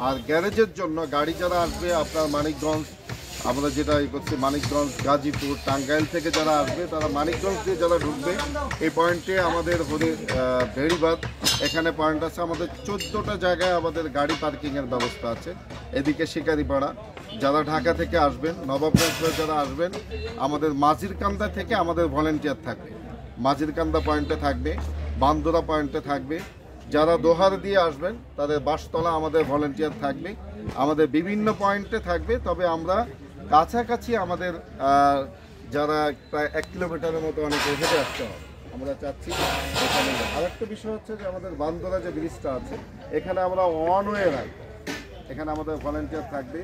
আর গ্যারেজের জন্য গাড়ি যারা আসবে আপনার মানিকগঞ্জ, আমরা যেটা করছি মানিকগঞ্জ, গাজীপুর, টাঙ্গাইল থেকে যারা আসবে তারা মানিকগঞ্জ দিয়ে যারা ঢুকবে এই পয়েন্টে আমাদের ভেড়িবাঁধ এখানে পয়েন্ট আছে। আমাদের 14টা জায়গায় আমাদের গাড়ি পার্কিংয়ের ব্যবস্থা আছে। এদিকে শিকারিপাড়া, যারা ঢাকা থেকে আসবেন, নবাবগঞ্জ হয়ে যারা আসবেন, আমাদের মাঝিরকান্দা থেকে আমাদের ভলেন্টিয়ার থাকবে। মাঝিরকান্দা পয়েন্টে থাকবে, বান্দোরা পয়েন্টে থাকবে। যারা দোহার দিয়ে আসবেন তাদের বাসতলা আমাদের ভলেন্টিয়ার থাকবে, আমাদের বিভিন্ন পয়েন্টে থাকবে। তবে আমরা কাছাকাছি আমাদের যারা প্রায় 1 কিলোমিটারের মতো অনেকে হেঁটে আসতে হবে, আমরা চাচ্ছি এখানে। আরেকটা বিষয় হচ্ছে যে আমাদের বান্দোরা যে ব্রিজটা আছে এখানে আমরা ওয়ান ওয়ে রাখবো, এখানে আমাদের ভলেন্টিয়ার থাকবে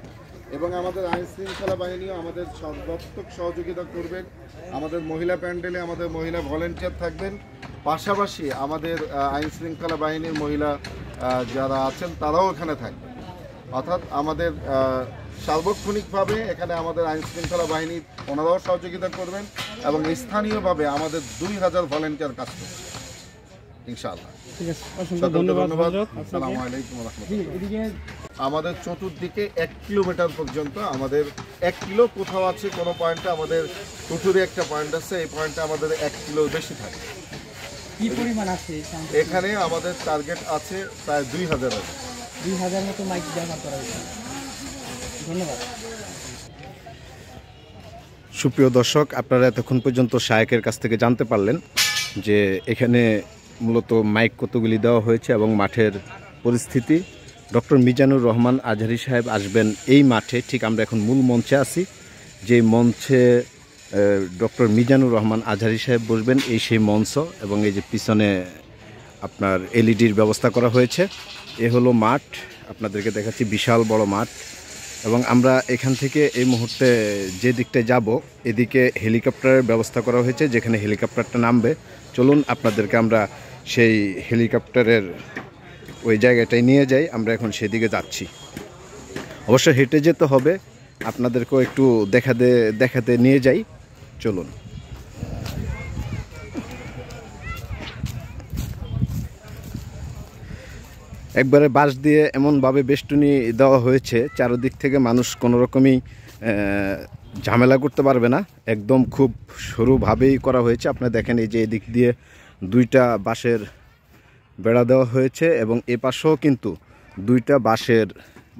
এবং আমাদের আইন শৃঙ্খলা বাহিনীও আমাদের সর্বাত্মক সহযোগিতা করবেন। আমাদের মহিলা প্যান্ডেলে আমাদের মহিলা ভলেন্টিয়ার থাকবেন, পাশাপাশি আমাদের আইন শৃঙ্খলা বাহিনীর মহিলা যারা আছেন তারাও এখানে থাকবেন। অর্থাৎ আমাদের সার্বক্ষণিকভাবে এখানে আমাদের আইন শৃঙ্খলা বাহিনী ওনারাও সহযোগিতা করবেন এবং স্থানীয়ভাবে আমাদের 2000 ভলেন্টিয়ার কাজ করবে ইনশাআল্লাহ। ঠিক আছে, ধন্যবাদ। আসসালামু আলাইকুম ওয়া রাহমাতুল্লাহ। আমাদের চতুর্দিকে 1 কিলোমিটার পর্যন্ত আমাদের 1 কিলো কোথাও আছে কোনো পয়েন্টে, আমাদের টুটুরে একটা পয়েন্ট আছে, এই পয়েন্টে আমাদের 1 কিলোর বেশি থাকে। কি পরিমাণ আছে এখানে? আমাদের টার্গেট আছে প্রায় 2000 আছে। 2000 মতো মাইক ব্যবহার করা হয়েছে। ধন্যবাদ। সুপ্রিয় দর্শক, আপনারা এতক্ষণ পর্যন্ত শায়েকের কাছ থেকে জানতে পারলেন যে এখানে মূলত মাইক কতগুলি দেওয়া হয়েছে এবং মাঠের পরিস্থিতি। ডক্টর মিজানুর রহমান আজহারী সাহেব আসবেন এই মাঠে। ঠিক আমরা এখন মূল মঞ্চে আছি, যে মঞ্চে ডক্টর মিজানুর রহমান আজহারী সাহেব বসবেন, এই সেই মঞ্চ। এবং এই যে পিছনে আপনার এলইডির ব্যবস্থা করা হয়েছে। এ হলো মাঠ, আপনাদেরকে দেখাচ্ছি, বিশাল বড় মাঠ। এবং আমরা এখান থেকে এই মুহূর্তে যে দিকটায় যাব এদিকে হেলিকপ্টারের ব্যবস্থা করা হয়েছে, যেখানে হেলিকপ্টারটা নামবে। চলুন আপনাদেরকে আমরা সেই হেলিকপ্টারের ওই জায়গাটায় নিয়ে যাই। আমরা এখন সেদিকে যাচ্ছি। অবশ্য হেঁটে যেতে হবে, আপনাদেরকেও একটু দেখাতে নিয়ে যাই। চলুন। একবারে বাঁশ দিয়ে এমনভাবে বেষ্টনী দেওয়া হয়েছে, চারদিক থেকে মানুষ কোনো রকমই ঝামেলা করতে পারবে না। একদম খুব সরুভাবেই করা হয়েছে। আপনারা দেখেন, এই যে এদিক দিয়ে 2টা বাঁশের বেড়া দেওয়া হয়েছে এবং এ পাশেও কিন্তু 2টা বাঁশের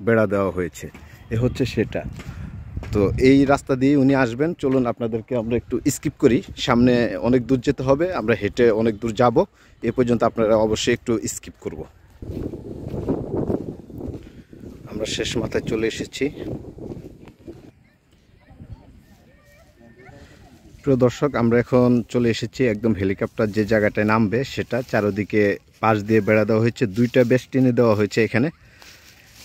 বেড়া দেওয়া হয়েছে। এ হচ্ছে সেটা। তো এই রাস্তা দিয়ে উনি আসবেন। চলুন আপনাদেরকে আমরা একটু স্কিপ করি, সামনে অনেক দূর যেতে হবে, আমরা হেঁটে অনেক দূর যাব। এ পর্যন্ত আপনারা অবশ্যই একটু স্কিপ করব। আমরা শেষ মাথায় চলে এসেছি। প্রিয় দর্শক, আমরা এখন চলে এসেছি একদম হেলিকপ্টার যে জায়গাটায় নামবে সেটা। চারদিকে পাশ দিয়ে বেড়া দেওয়া হয়েছে, 2টা বেষ্টনী দেওয়া হয়েছে এখানে,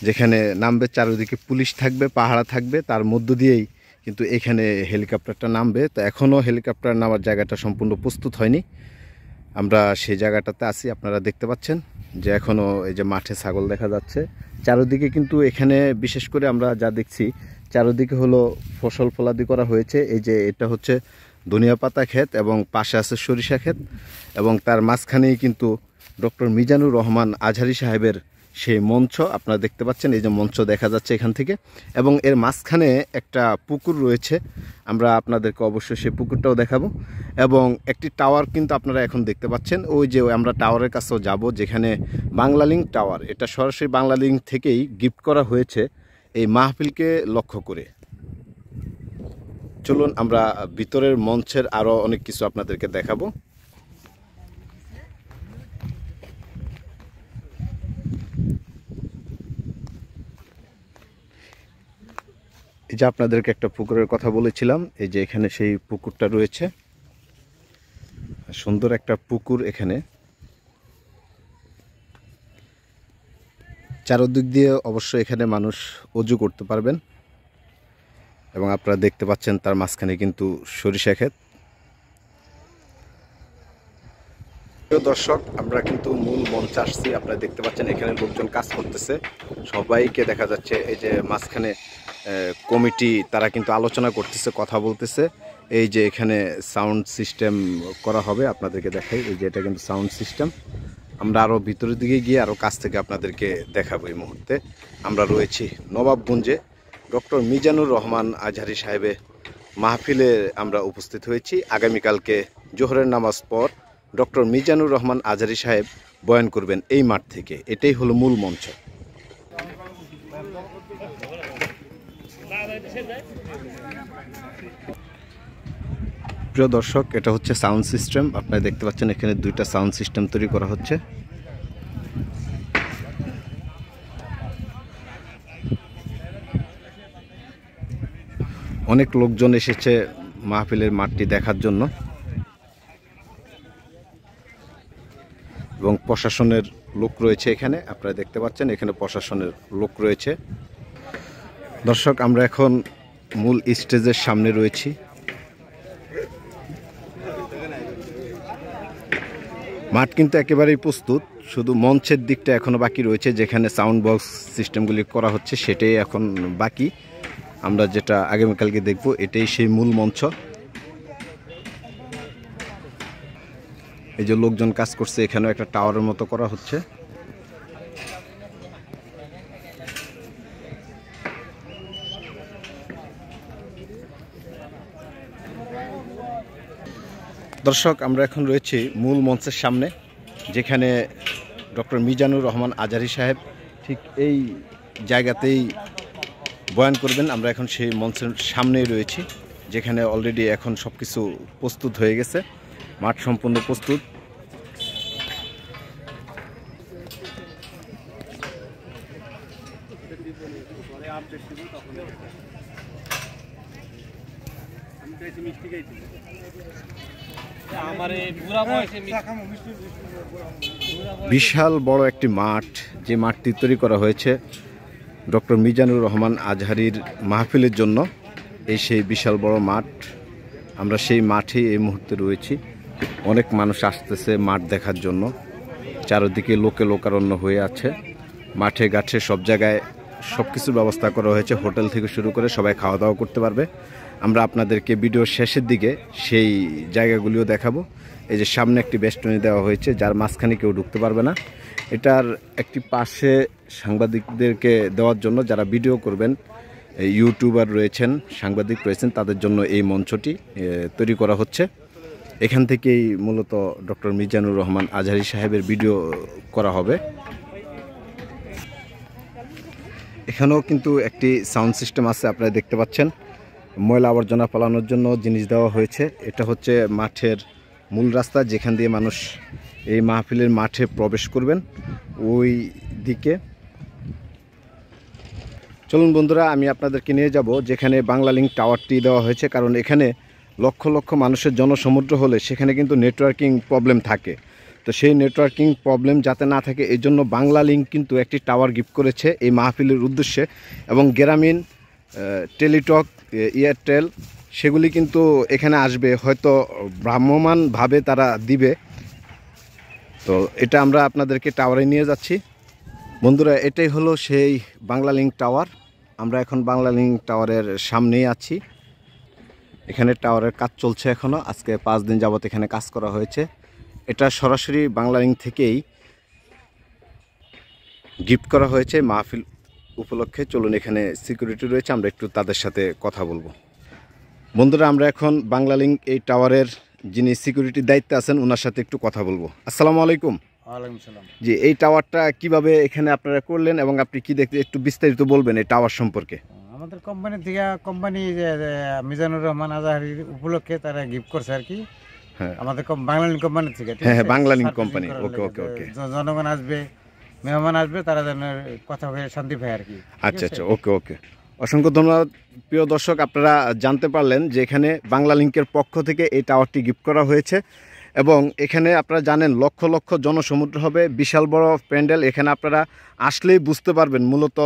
যেখানে নামবে। চারদিকে পুলিশ থাকবে, পাহারা থাকবে, তার মধ্য দিয়েই কিন্তু এখানে হেলিকপ্টারটা নামবে। তো এখনও হেলিকপ্টার নামার জায়গাটা সম্পূর্ণ প্রস্তুত হয়নি। আমরা সেই জায়গাটাতে আছি, আপনারা দেখতে পাচ্ছেন যে এখনও এই যে মাঠে ছাগল দেখা যাচ্ছে। চারদিকে কিন্তু এখানে বিশেষ করে আমরা যা দেখছি, চারদিকে হলো ফসল ফলাদি করা হয়েছে। এই যে এটা হচ্ছে ধনিয়া পাতা ক্ষেত এবং পাশে আছে সরিষা ক্ষেত, এবং তার মাঝখানেই কিন্তু ডক্টর মিজানুর রহমান আজহারী সাহেবের সেই মঞ্চ আপনারা দেখতে পাচ্ছেন। এই যে মঞ্চ দেখা যাচ্ছে এখান থেকে, এবং এর মাঝখানে একটা পুকুর রয়েছে। আমরা আপনাদেরকে অবশ্যই সেই পুকুরটাও দেখাবো। এবং একটি টাওয়ার কিন্তু আপনারা এখন দেখতে পাচ্ছেন। ওই যে আমরা টাওয়ারের কাছেও যাব, যেখানে বাংলালিংক টাওয়ার, এটা সরাসরি বাংলালিংক থেকেই গিফট করা হয়েছে এই মাহফিলকে লক্ষ্য করে। চলুন আমরা ভিতরের মঞ্চের আরও অনেক কিছু আপনাদেরকে দেখাবো। এই যে আপনাদেরকে একটা পুকুরের কথা বলেছিলাম, এই যে এখানে সেই পুকুরটা রয়েছে, সুন্দর একটা পুকুর। এখানে চারদিক দিয়ে অবশ্যই এখানে মানুষ অজু করতে পারবেন। এবং আপনারা দেখতে পাচ্ছেন তার মাঝখানে কিন্তু সরিষা ক্ষেত। প্রিয় দর্শক, আমরা কিন্তু মূল মঞ্চে আসছি। আপনারা দেখতে পাচ্ছেন এখানে লোকজন কাজ করতেছে, সবাইকে দেখা যাচ্ছে। এই যে মাঝখানে কমিটি, তারা কিন্তু আলোচনা করতেছে, কথা বলতেছে। এই যে এখানে সাউন্ড সিস্টেম করা হবে, আপনাদেরকে দেখাই। এই যে এটা কিন্তু সাউন্ড সিস্টেম, আমরা আরও ভিতরের দিকে গিয়ে আরও কাছ থেকে আপনাদেরকে দেখাবো। এই মুহূর্তে আমরা রয়েছি নবাবগঞ্জে ডক্টর মিজানুর রহমান আজহারি সাহেবের মাহফিলে আমরা উপস্থিত হয়েছি। আগামীকালকে জোহরের নামাজ পর ডক্টর মিজানুর রহমান আজহারি সাহেব বয়ান করবেন এই মাঠ থেকে। এটাই হলো মূল মঞ্চ। প্রিয় দর্শক, এটা হচ্ছে সাউন্ড সিস্টেম। আপনারা দেখতে পাচ্ছেন এখানে দুইটা সাউন্ড সিস্টেম তৈরি করা হচ্ছে। অনেক লোকজন এসেছে মাহফিলের মাঠটি দেখার জন্য এবং প্রশাসনের লোক রয়েছে এখানে। আপনারা দেখতে পাচ্ছেন এখানে প্রশাসনের লোক রয়েছে। দর্শক, আমরা এখন মূল স্টেজের সামনে রয়েছি। মাঠ কিন্তু একেবারেই প্রস্তুত, শুধু মঞ্চের দিকটা এখনো বাকি রয়েছে, যেখানে সাউন্ড বক্স সিস্টেমগুলি করা হচ্ছে সেটাই এখন বাকি। আমরা যেটা আগামীকালকে দেখব এটাই সেই মূল মঞ্চ। এই যে লোকজন কাজ করছে, এখানেও একটা টাওয়ারের মতো করা হচ্ছে। দর্শক, আমরা এখন রয়েছি মূল মঞ্চের সামনে, যেখানে ডক্টর মিজানুর রহমান আজহারি সাহেব ঠিক এই জায়গাতেই বয়ান করবেন। আমরা এখন সেই মঞ্চের সামনেই রয়েছি, যেখানে অলরেডি এখন সব কিছু প্রস্তুত হয়ে গেছে, মাঠ সম্পূর্ণ প্রস্তুত। বিশাল বড় একটি মাঠ, যে মাঠটি তৈরি করা হয়েছে ডক্টর মিজানুর রহমান আজহারির মাহফিলের জন্য। এই সেই বিশাল বড় মাঠ, আমরা সেই মাঠেই এই মুহূর্তে রয়েছি। অনেক মানুষ আসতেছে মাঠ দেখার জন্য, চারিদিকে লোকে লোকারণ্য হয়ে আছে। মাঠে ঘাটে সব জায়গায় সব কিছুর ব্যবস্থা করা হয়েছে, হোটেল থেকে শুরু করে সবাই খাওয়া দাওয়া করতে পারবে। আমরা আপনাদেরকে ভিডিওর শেষের দিকে সেই জায়গাগুলিও দেখাবো। এই যে সামনে একটি বেষ্টনী দেওয়া হয়েছে, যার মাঝখানে কেউ ঢুকতে পারবে না। এটার একটি পাশে সাংবাদিকদেরকে দেওয়ার জন্য, যারা ভিডিও করবেন, ইউটিউবার রয়েছেন, সাংবাদিক রয়েছেন, তাদের জন্য এই মঞ্চটি তৈরি করা হচ্ছে। এখান থেকেই মূলত ডক্টর মিজানুর রহমান আজহারি সাহেবের ভিডিও করা হবে। এখানেও কিন্তু একটি সাউন্ড সিস্টেম আছে, আপনারা দেখতে পাচ্ছেন। ময়লা আবর্জনা ফেলানোর জন্য জিনিস দেওয়া হয়েছে। এটা হচ্ছে মাঠের মূল রাস্তা, যেখান দিয়ে মানুষ এই মাহফিলের মাঠে প্রবেশ করবেন ওই দিকে। চলুন বন্ধুরা, আমি আপনাদেরকে নিয়ে যাব যেখানে বাংলালিংক টাওয়ারটি দেওয়া হয়েছে। কারণ এখানে লক্ষ লক্ষ মানুষের জনসমুদ্র হলে সেখানে কিন্তু নেটওয়ার্কিং প্রবলেম থাকে। তো সেই নেটওয়ার্কিং প্রবলেম যাতে না থাকে, এই জন্য বাংলালিংক কিন্তু একটি টাওয়ার গিফট করেছে এই মাহফিলের উদ্দেশ্যে। এবং গ্রামীণ টেলিটক, এয়ারটেল, সেগুলি কিন্তু এখানে আসবে, হয়তো ভ্রাম্যমানভাবে তারা দিবে। তো এটা আমরা আপনাদেরকে টাওয়ারে নিয়ে যাচ্ছি। বন্ধুরা, এটাই হলো সেই বাংলালিংক টাওয়ার। আমরা এখন বাংলালিংক টাওয়ারের সামনেই আছি। এখানে টাওয়ারের কাজ চলছে এখনও, আজকে 5 দিন যাবত এখানে কাজ করা হয়েছে। এটা সরাসরি বাংলালিংক থেকেই গিফট করা হয়েছে মাহফিল উপলক্ষে। চলুন, এখানে সিকিউরিটি রয়েছে, আমরা একটু তাদের সাথে কথা বলবো। বন্ধুরা, আমরা এখন বাংলালিংক এই টাওয়ারের যিনি সিকিউরিটির দায়িত্বে আছেন ওনার সাথে একটু কথা বলবো। আসসালামু আলাইকুম। ওয়ালাইকুম সালাম। জি, এই টাওয়ারটা কিভাবে এখানে আপনারা করলেন এবং আপনি কি দেখতে, একটু বিস্তারিত বলবেন এই টাওয়ার সম্পর্কে। আমাদের কোম্পানি থেকে, কোম্পানি মিজানুর রহমান আজহারির উপলক্ষে তারা গিফট করছে আর কি। হ্যাঁ, আমাদের বাংলালিংক কোম্পানি থেকে। হ্যাঁ হ্যাঁ, বাংলালিংক কোম্পানি। ওকে ওকে ওকে। জনগণ আসবে, মেহমান আসবে, তারা যেন কথা হয়ে শান্তি পায় আর কি। আচ্ছা আচ্ছা, ওকে ওকে। অসংখ্য ধন্যবাদ। প্রিয় দর্শক, আপনারা জানতে পারলেন যে এখানে বাংলালিংকের পক্ষ থেকে এই টাওয়ারটি গিফট করা হয়েছে। এবং এখানে আপনারা জানেন লক্ষ লক্ষ জনসমুদ্র হবে, বিশাল বড় প্যান্ডেল। এখানে আপনারা আসলেই বুঝতে পারবেন মূলত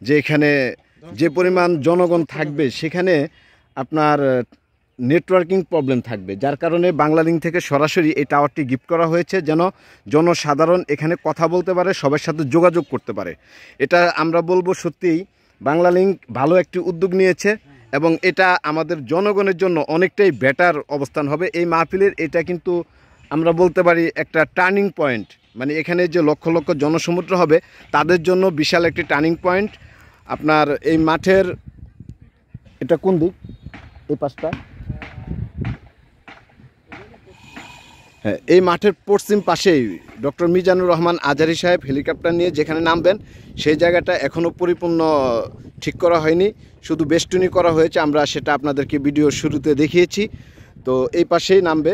যে এখানে যে পরিমাণ জনগণ থাকবে, সেখানে আপনার নেটওয়ার্কিং প্রবলেম থাকবে, যার কারণে বাংলালিংক থেকে সরাসরি এই টাওয়ারটি গিফট করা হয়েছে, যেন জনসাধারণ এখানে কথা বলতে পারে, সবার সাথে যোগাযোগ করতে পারে। এটা আমরা বলবো সত্যিই বাংলালিংক ভালো একটি উদ্যোগ নিয়েছে এবং এটা আমাদের জনগণের জন্য অনেকটাই বেটার অবস্থান হবে। এই মাহফিলের এটা কিন্তু আমরা বলতে পারি একটা টার্নিং পয়েন্ট। মানে এখানে যে লক্ষ লক্ষ জনসমুদ্র হবে তাদের জন্য বিশাল একটি টার্নিং পয়েন্ট। আপনার এই মাঠের এটা কোন দিক, এই পাশটা, হ্যাঁ, এই মাঠের পশ্চিম পাশেই ডক্টর মিজানুর রহমান আজহারী সাহেব হেলিকপ্টার নিয়ে যেখানে নামবেন সেই জায়গাটা এখনও পরিপূর্ণ ঠিক করা হয়নি, শুধু বেষ্টনী করা হয়েছে। আমরা সেটা আপনাদেরকে ভিডিও শুরুতে দেখিয়েছি। তো এই পাশেই নামবে,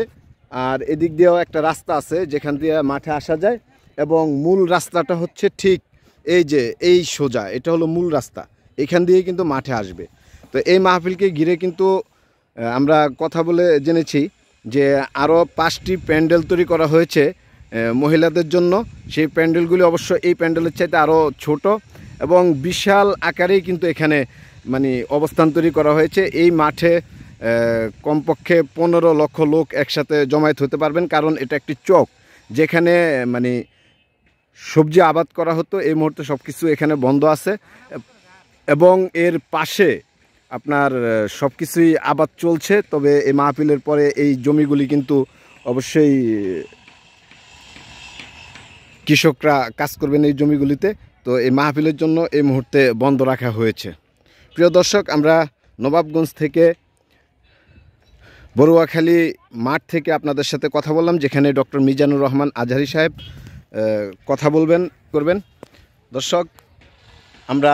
আর এদিক দিয়েও একটা রাস্তা আছে যেখান দিয়ে মাঠে আসা যায়, এবং মূল রাস্তাটা হচ্ছে ঠিক এই যে এই সোজা, এটা হলো মূল রাস্তা, এখান দিয়ে কিন্তু মাঠে আসবে। তো এই মাহফিলকে ঘিরে কিন্তু আমরা কথা বলে জেনেছি যে আরও 5টি প্যান্ডেল তৈরি করা হয়েছে মহিলাদের জন্য। সেই প্যান্ডেলগুলি অবশ্য এই প্যান্ডেলের চাইতে আরও ছোট এবং বিশাল আকারেই কিন্তু এখানে মানে অবস্থান তৈরি করা হয়েছে। এই মাঠে কমপক্ষে 15 লক্ষ লোক একসাথে জমায়েত হতে পারবেন, কারণ এটা একটি চক যেখানে মানে সবজি আবাদ করা হতো। এই মুহূর্তে সব কিছু এখানে বন্ধ আছে এবং এর পাশে আপনার সব কিছুই আবাদ চলছে। তবে এই মাহফিলের পরে এই জমিগুলি কিন্তু অবশ্যই কৃষকরা কাজ করবেন এই জমিগুলিতে। তো এই মাহফিলের জন্য এই মুহূর্তে বন্ধ রাখা হয়েছে। প্রিয় দর্শক, আমরা নবাবগঞ্জ থেকে বড়ুয়াখালী মাঠ থেকে আপনাদের সাথে কথা বললাম, যেখানে ডক্টর মিজানুর রহমান আজহারী সাহেব কথা করবেন। দর্শক, আমরা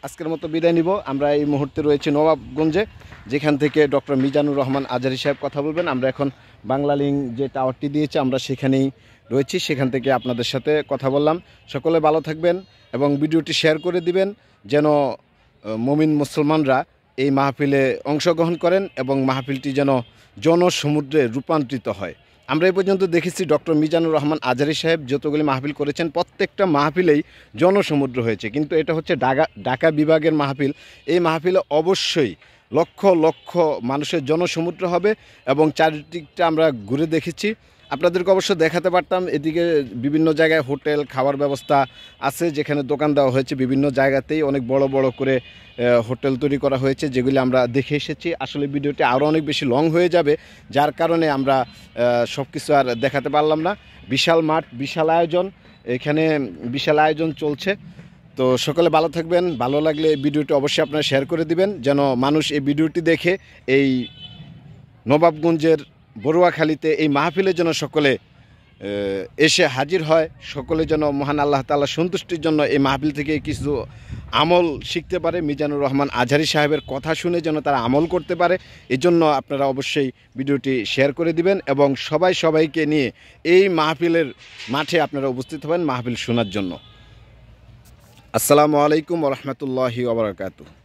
আজকের মতো বিদায় নিব। আমরা এই মুহূর্তে রয়েছে নবাবগঞ্জে, যেখান থেকে ডক্টর মিজানুর রহমান আজহারী সাহেব কথা বলবেন। আমরা এখন বাংলালিংক যে টাওয়ারটি দিয়েছে আমরা সেখানেই রয়েছি, সেখান থেকে আপনাদের সাথে কথা বললাম। সকলে ভালো থাকবেন এবং ভিডিওটি শেয়ার করে দিবেন যেন মুমিন মুসলমানরা এই মাহফিলে অংশগ্রহণ করেন এবং মাহফিলটি যেন জনসমুদ্রে রূপান্তরিত হয়। আমরা এই পর্যন্ত দেখেছি ডক্টর মিজানুর রহমান আজহারী সাহেব যতগুলি মাহফিল করেছেন প্রত্যেকটা মাহফিলেই জনসমুদ্র হয়েছে, কিন্তু এটা হচ্ছে ঢাকা বিভাগের মাহফিল। এই মাহফিলে অবশ্যই লক্ষ লক্ষ মানুষের জনসমুদ্র হবে এবং চারিদিকটা আমরা ঘুরে দেখেছি। আপনাদেরকে অবশ্য দেখাতে পারতাম, এদিকে বিভিন্ন জায়গায় হোটেল খাওয়ার ব্যবস্থা আছে, যেখানে দোকান দেওয়া হয়েছে। বিভিন্ন জায়গাতেই অনেক বড় বড় করে হোটেল তৈরি করা হয়েছে, যেগুলি আমরা দেখে এসেছি। আসলে ভিডিওটি আরও অনেক বেশি লং হয়ে যাবে, যার কারণে আমরা সব কিছু আর দেখাতে পারলাম না। বিশাল মাঠ, বিশাল আয়োজন, এখানে বিশাল আয়োজন চলছে। তো সকলে ভালো থাকবেন। ভালো লাগলে ভিডিওটি অবশ্যই আপনারা শেয়ার করে দিবেন যেন মানুষ এই ভিডিওটি দেখে এই নবাবগঞ্জের বড়ুয়াখালীতে এই মাহফিলের জন্য সকলে এসে হাজির হয়। সকলে যেন মহান আল্লাহ তাআলা সন্তুষ্টির জন্য এই মাহফিল থেকে কিছু আমল শিখতে পারে, মিজানুর রহমান আজহারী সাহেবের কথা শুনে যেন তারা আমল করতে পারে। এজন্য আপনারা অবশ্যই ভিডিওটি শেয়ার করে দিবেন এবং সবাইকে নিয়ে এই মাহফিলের মাঠে আপনারা উপস্থিত হবেন মাহফিল শোনার জন্য। আসসালামু আলাইকুম ওয়া রাহমাতুল্লাহি ওয়া বারাকাতুহু।